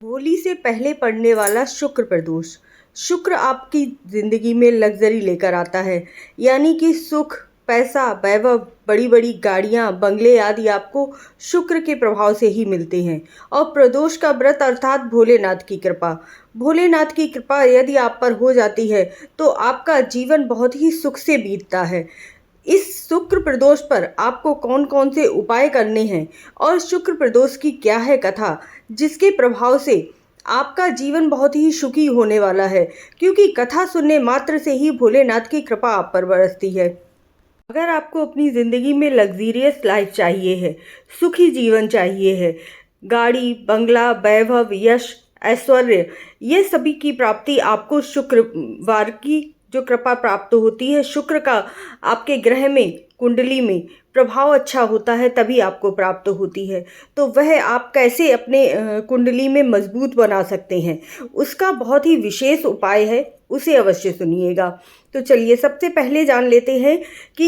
होली से पहले पड़ने वाला शुक्र प्रदोष। शुक्र आपकी ज़िंदगी में लग्ज़री लेकर आता है, यानी कि सुख, पैसा, वैभव, बड़ी-बड़ी गाड़ियाँ, बंगले आदि आपको शुक्र के प्रभाव से ही मिलते हैं। और प्रदोष का व्रत अर्थात भोलेनाथ की कृपा। भोलेनाथ की कृपा यदि आप पर हो जाती है, तो आपका जीवन बहुत ही सुख से बीतता है। इस शुक्र प्रदोष पर आपको कौन-कौन से उपाय करने हैं और शुक्र प्रदोष की क्या है कथा, जिसके प्रभाव से आपका जीवन बहुत ही सुखी होने वाला है, क्योंकि कथा सुनने मात्र से ही भोलेनाथ की कृपा आप पर बरसती है। अगर आपको अपनी ज़िंदगी में लग्ज़रियस लाइफ चाहिए है, सुखी जीवन चाहिए है, गाड़ी, बंगला, वैभव, यश, ऐश्वर्य, ये सभी की प्राप्ति आपको शुक्रवार की जो कृपा प्राप्त होती है, शुक्र का आपके ग्रह में, कुंडली में प्रभाव अच्छा होता है, तभी आपको प्राप्त होती है। तो वह आप कैसे अपने कुंडली में मजबूत बना सकते हैं, उसका बहुत ही विशेष उपाय है, उसे अवश्य सुनिएगा। तो चलिए सबसे पहले जान लेते हैं कि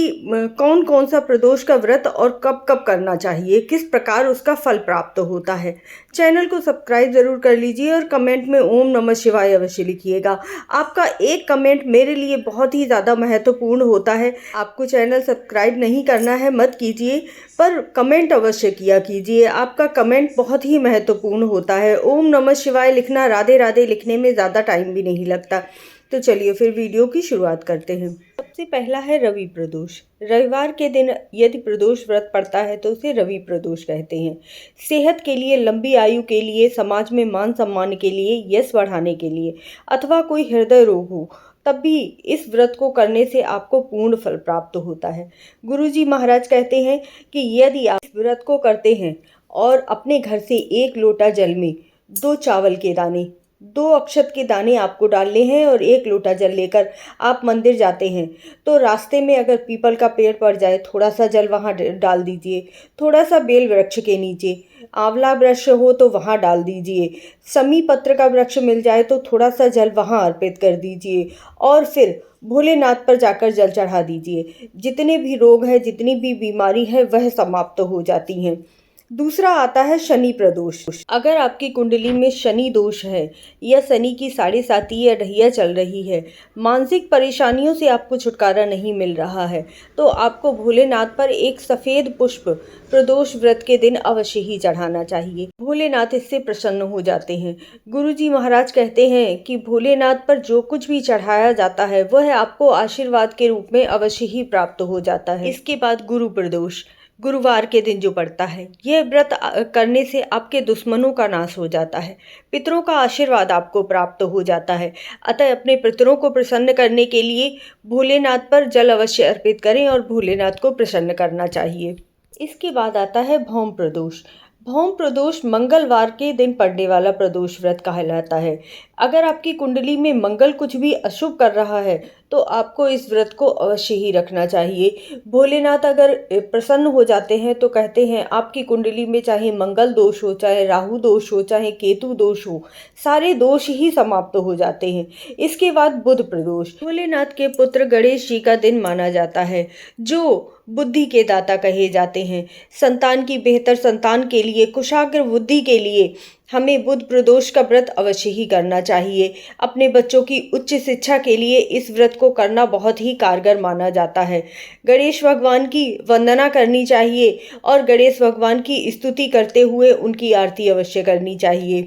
कौन कौन सा प्रदोष का व्रत और कब कब करना चाहिए, किस प्रकार उसका फल प्राप्त होता है। चैनल को सब्सक्राइब ज़रूर कर लीजिए और कमेंट में ओम नमः शिवाय अवश्य लिखिएगा। आपका एक कमेंट मेरे लिए बहुत ही ज़्यादा महत्वपूर्ण होता है। आपको चैनल सब्सक्राइब नहीं करना है मत कीजिए, पर कमेंट अवश्य किया कीजिए। आपका कमेंट बहुत ही महत्वपूर्ण होता है। ओम नमः शिवाय लिखना, राधे राधे लिखने में ज़्यादा टाइम भी नहीं लगता। तो चलिए फिर वीडियो की शुरुआत करते हैं। सबसे पहला है रवि प्रदोष। रविवार के दिन यदि प्रदोष व्रत पड़ता है तो उसे रवि प्रदोष कहते हैं। सेहत के लिए, लंबी आयु के लिए, समाज में मान सम्मान के लिए, यश बढ़ाने के लिए अथवा कोई हृदय रोग हो, तब भी इस व्रत को करने से आपको पूर्ण फल प्राप्त होता है। गुरुजी महाराज कहते हैं कि यदि आप इस व्रत को करते हैं और अपने घर से 1 लोटा जल में 2 चावल के दाने, 2 अक्षत के दाने आपको डालने हैं और 1 लोटा जल लेकर आप मंदिर जाते हैं, तो रास्ते में अगर पीपल का पेड़ पड़ जाए, थोड़ा सा जल वहाँ डाल दीजिए। थोड़ा सा बेल वृक्ष के नीचे, आंवला वृक्ष हो तो वहाँ डाल दीजिए। समी पत्र का वृक्ष मिल जाए तो थोड़ा सा जल वहाँ अर्पित कर दीजिए और फिर भोलेनाथ पर जाकर जल चढ़ा दीजिए। जितने भी रोग हैं, जितनी भी बीमारी है, वह समाप्त हो जाती हैं। दूसरा आता है शनि प्रदोष। अगर आपकी कुंडली में शनि दोष है या शनि की 7.5 या ढैया चल रही है, मानसिक परेशानियों से आपको छुटकारा नहीं मिल रहा है, तो आपको भोलेनाथ पर एक सफ़ेद पुष्प प्रदोष व्रत के दिन अवश्य ही चढ़ाना चाहिए। भोलेनाथ इससे प्रसन्न हो जाते हैं। गुरुजी महाराज कहते हैं कि भोलेनाथ पर जो कुछ भी चढ़ाया जाता है वह आपको आशीर्वाद के रूप में अवश्य ही प्राप्त हो जाता है। इसके बाद गुरु प्रदोष, गुरुवार के दिन जो पड़ता है, यह व्रत करने से आपके दुश्मनों का नाश हो जाता है, पितरों का आशीर्वाद आपको प्राप्त हो जाता है। अतः अपने पितरों को प्रसन्न करने के लिए भोलेनाथ पर जल अवश्य अर्पित करें और भोलेनाथ को प्रसन्न करना चाहिए। इसके बाद आता है भौम प्रदोष। भौम प्रदोष मंगलवार के दिन पड़ने वाला प्रदोष व्रत कहलाता है। अगर आपकी कुंडली में मंगल कुछ भी अशुभ कर रहा है तो आपको इस व्रत को अवश्य ही रखना चाहिए। भोलेनाथ अगर प्रसन्न हो जाते हैं तो कहते हैं आपकी कुंडली में चाहे मंगल दोष हो, चाहे राहु दोष हो, चाहे केतु दोष हो, सारे दोष ही समाप्त हो जाते हैं। इसके बाद बुध प्रदोष। भोलेनाथ के पुत्र गणेश जी का दिन माना जाता है, जो बुद्धि के दाता कहे जाते हैं। संतान की बेहतर संतान के लिए, कुशाग्र बुद्धि के लिए हमें बुध प्रदोष का व्रत अवश्य ही करना चाहिए। अपने बच्चों की उच्च शिक्षा के लिए इस व्रत को करना बहुत ही कारगर माना जाता है। गणेश भगवान की वंदना करनी चाहिए और गणेश भगवान की स्तुति करते हुए उनकी आरती अवश्य करनी चाहिए।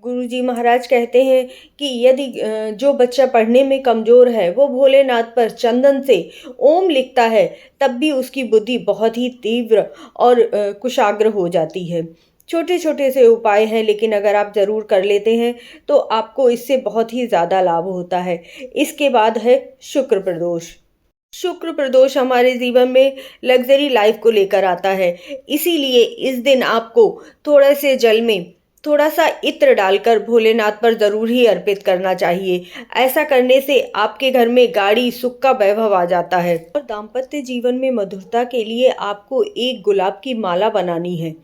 गुरुजी महाराज कहते हैं कि यदि जो बच्चा पढ़ने में कमज़ोर है वो भोलेनाथ पर चंदन से ओम लिखता है, तब भी उसकी बुद्धि बहुत ही तीव्र और कुशाग्र हो जाती है। छोटे छोटे से उपाय हैं, लेकिन अगर आप ज़रूर कर लेते हैं तो आपको इससे बहुत ही ज़्यादा लाभ होता है। इसके बाद है शुक्र प्रदोष। शुक्र प्रदोष हमारे जीवन में लग्जरी लाइफ को लेकर आता है, इसीलिए इस दिन आपको थोड़े से जल में थोड़ा सा इत्र डालकर भोलेनाथ पर ज़रूर ही अर्पित करना चाहिए। ऐसा करने से आपके घर में गाड़ी, सुख का वैभव आ जाता है। और दाम्पत्य जीवन में मधुरता के लिए आपको एक गुलाब की माला बनानी है,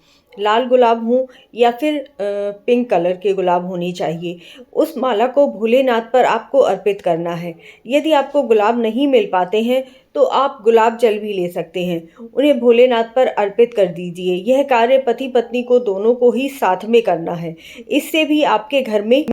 लाल गुलाब हों या फिर पिंक कलर के गुलाब होनी चाहिए। उस माला को भोलेनाथ पर आपको अर्पित करना है। यदि आपको गुलाब नहीं मिल पाते हैं तो आप गुलाब जल भी ले सकते हैं, उन्हें भोलेनाथ पर अर्पित कर दीजिए। यह कार्य पति पत्नी को दोनों को ही साथ में करना है। इससे भी आपके घर में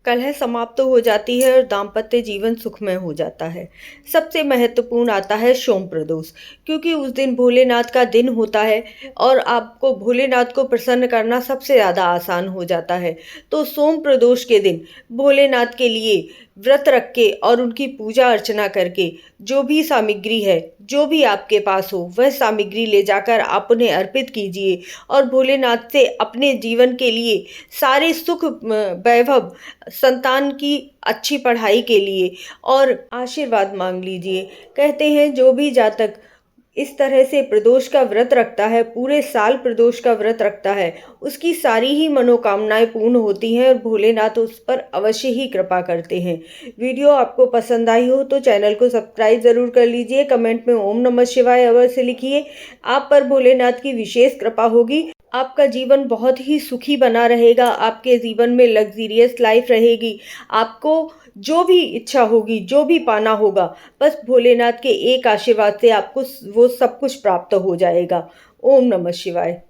कलह समाप्त हो जाती है और दाम्पत्य जीवन सुखमय हो जाता है। सबसे महत्वपूर्ण आता है सोम प्रदोष, क्योंकि उस दिन भोलेनाथ का दिन होता है और आपको भोलेनाथ को प्रसन्न करना सबसे ज़्यादा आसान हो जाता है। तो सोम प्रदोष के दिन भोलेनाथ के लिए व्रत रख के और उनकी पूजा अर्चना करके जो भी सामग्री है, जो भी आपके पास हो, वह सामग्री ले जाकर आप उन्हें अर्पित कीजिए और भोलेनाथ से अपने जीवन के लिए सारे सुख वैभव, संतान की अच्छी पढ़ाई के लिए और आशीर्वाद मांग लीजिए। कहते हैं जो भी जातक इस तरह से प्रदोष का व्रत रखता है, पूरे साल प्रदोष का व्रत रखता है, उसकी सारी ही मनोकामनाएं पूर्ण होती हैं और भोलेनाथ उस पर अवश्य ही कृपा करते हैं। वीडियो आपको पसंद आई हो तो चैनल को सब्सक्राइब ज़रूर कर लीजिए। कमेंट में ओम नमः शिवाय अवश्य लिखिए। आप पर भोलेनाथ की विशेष कृपा होगी। आपका जीवन बहुत ही सुखी बना रहेगा। आपके जीवन में लग्जरियस लाइफ रहेगी। आपको जो भी इच्छा होगी, जो भी पाना होगा, बस भोलेनाथ के एक आशीर्वाद से आपको वो सब कुछ प्राप्त हो जाएगा। ओम नमः शिवाय।